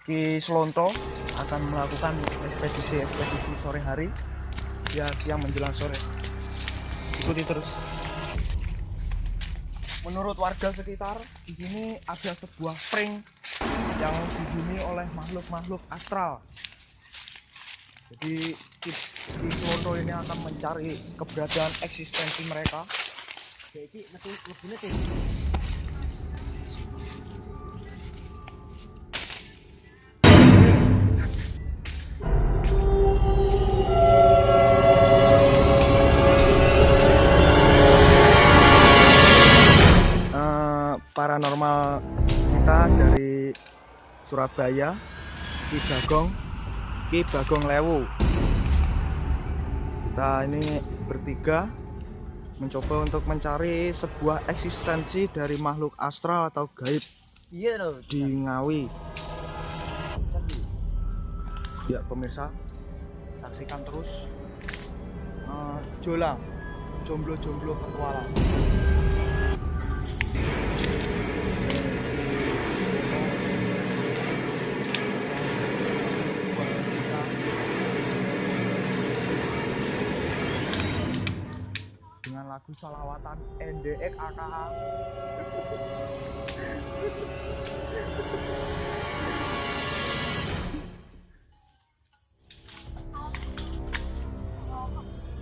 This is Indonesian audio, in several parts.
Ki Slonto akan melakukan ekspedisi sore hari, ya siang menjelang sore. Ikuti terus. Menurut warga sekitar, di sini ada sebuah prank yang dihuni oleh makhluk-makhluk astral. Jadi Ki Slonto ini akan mencari keberadaan eksistensi mereka. Jadi lebihnya paranormal kita dari Surabaya, Ki Bagong Lewu. Kita ini bertiga mencoba untuk mencari sebuah eksistensi dari makhluk astral atau gaib di Ngawi. Ya pemirsa, saksikan terus Jolang, jomblo-jomblo petualang. Dengan lagu salawatan NDX AKA.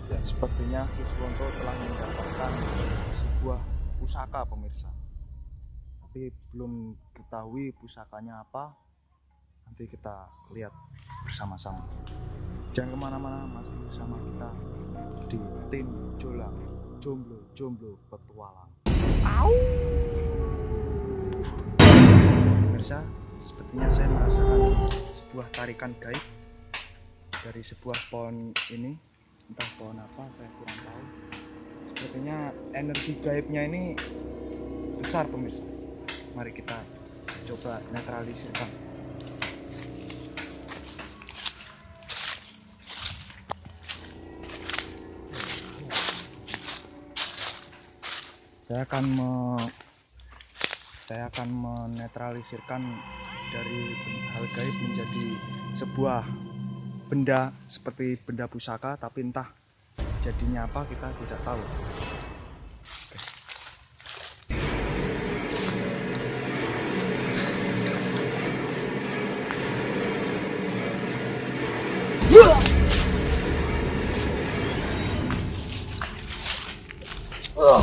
Ya, sepertinya Ki Slonto telah mendapatkan sebuah pusaka pemirsa, tapi belum ketahui pusakanya apa. Nanti kita lihat bersama-sama. Jangan kemana-mana, masih bersama kita di tim Jolang, jomblo petualang. Au! Pemirsa, sepertinya saya merasakan sebuah tarikan gaib dari sebuah pohon ini. Entah pohon apa, saya kurang tahu. Sepertinya energi gaibnya ini besar pemirsa. Mari kita coba netralisirkan. Saya akan menetralisirkan dari hal gaib menjadi sebuah benda seperti benda pusaka, tapi entah jadinya apa kita tidak tahu. Allah.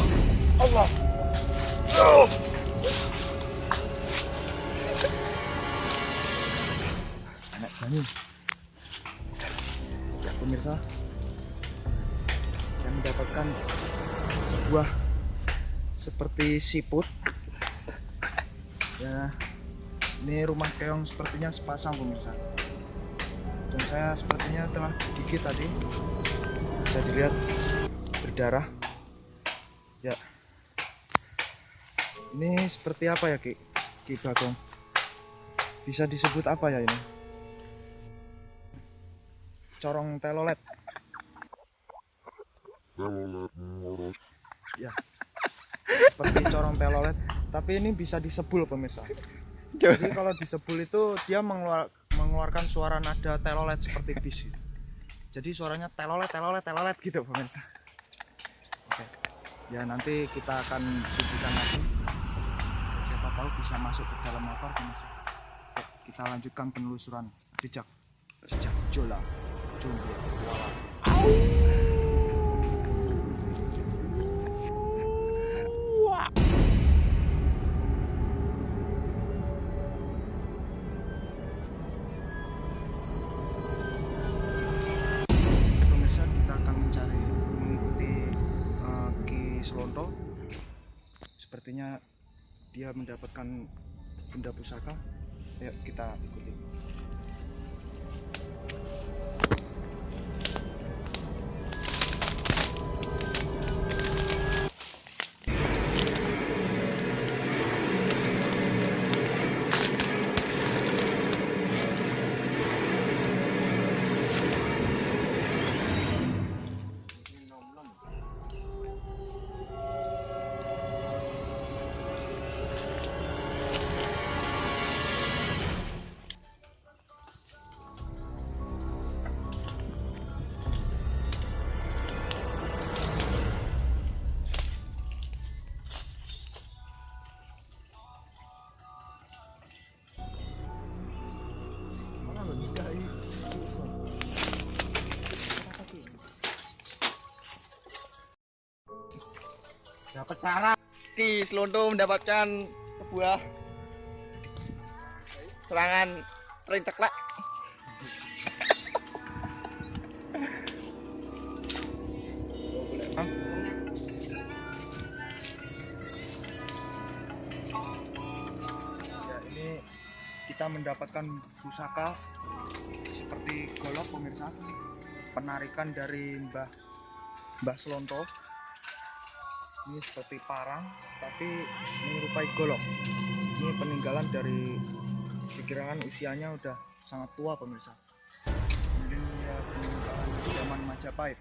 Anak bangun. Ya pemirsa, saya mendapatkan sebuah seperti siput. Ya, ini rumah keong sepertinya sepasang pemirsa. Dan saya sepertinya telah digigit tadi. Bisa dilihat berdarah. Ya. Ini seperti apa ya Ki Bagong? Bisa disebut apa ya ini? Corong telolet. Ya. Seperti corong telolet, tapi ini bisa disebul pemirsa. Jadi kalau disebul itu dia mengeluarkan suara nada telolet seperti bis. Jadi suaranya telolet gitu pemirsa. Oke. Ya nanti kita akan tunjukkan lagi. Siapa tahu bisa masuk ke dalam motor pemirsa. Kita lanjutkan penelusuran jejak Jolang, jomblo petualang. Pemirsa, kita akan mengikuti Ki Slonto. Sepertinya dia mendapatkan benda pusaka. Ayo kita ikuti. dapat cara. Ki Slonto mendapatkan sebuah serangan ring ceklek. Ya, ini kita mendapatkan pusaka seperti golok pemirsa, penarikan dari Mbah Slonto. Ini seperti parang tapi menyerupai golok. Ini peninggalan dari pikiran usianya udah sangat tua pemirsa. Mungkin ya peninggalan zaman Majapahit.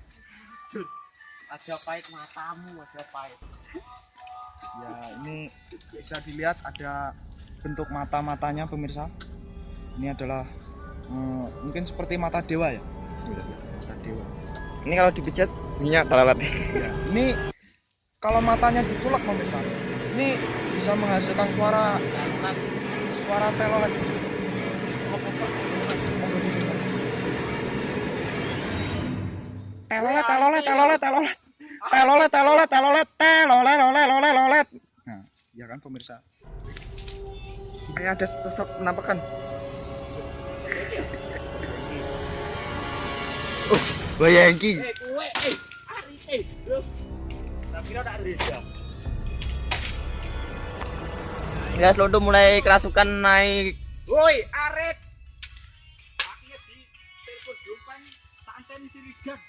Majapahit matamu, Majapahit. Ya, ini bisa dilihat ada bentuk mata-matanya pemirsa. Ini adalah mungkin seperti mata dewa ya. Mata dewa. Ini kalau dipijat minyak talalat. Ya, ini kalau matanya diculak pemirsa, ini bisa menghasilkan suara telolet. Telolet. Nah, ya kan pemirsa. Kayak ada sosok penampakan. Bayangki. Kowe, Arite, bro. Tapi ora reda. Ya Slonto mulai kerasukan naik. Woi, Arit. Akhirnya di telepon dompet santen sirigan.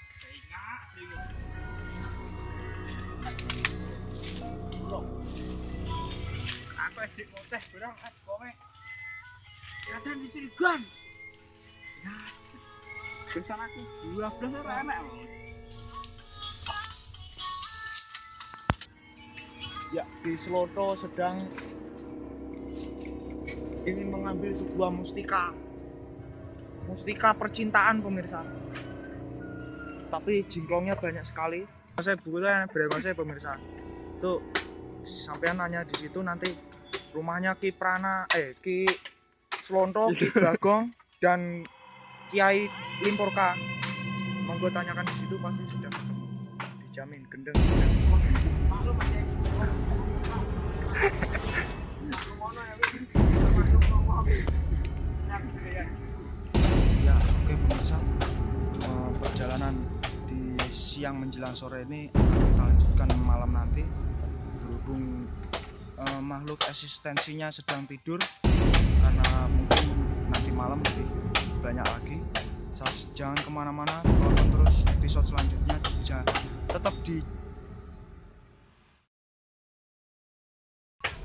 Enggak, aku ejek ngoceh barang kowe. Santen sirigan. Ya. Besan aku 12 ora enak. Ya, di Slonto sedang ingin mengambil sebuah mustika percintaan pemirsa. Tapi jingklongnya banyak sekali. Saya bukunya berapa saya pemirsa. Tuh sampean nanya di situ nanti rumahnya Ki Slonto, Ki Bagong dan Kiai Limpurka. Monggo tanyakan di situ pasti sudah ketemu. Dijamin gendeng. Ya, oke pemirsa. Perjalanan di siang menjelang sore ini akan kita lanjutkan malam nanti. Berhubung makhluk eksistensinya sedang tidur karena mungkin nanti malam lebih banyak lagi. Jangan kemana-mana, tonton terus episode selanjutnya. Tetap di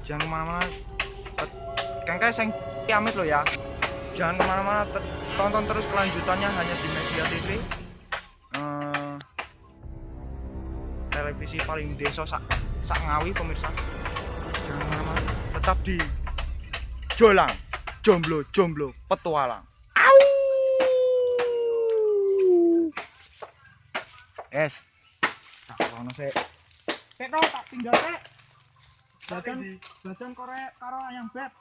jangan kemana-mana. Kengkai seng kiamit lo ya. Jangan kemana-mana, tonton terus kelanjutannya hanya di Media TV. Televisi paling deso sak Ngawi pemirsa. Jangan kemana-mana, tetap di Jolang, Jomblo Petualang. Es. Tak ono sik. Sik tak tinggal sik. Badan korek karo ayam beb.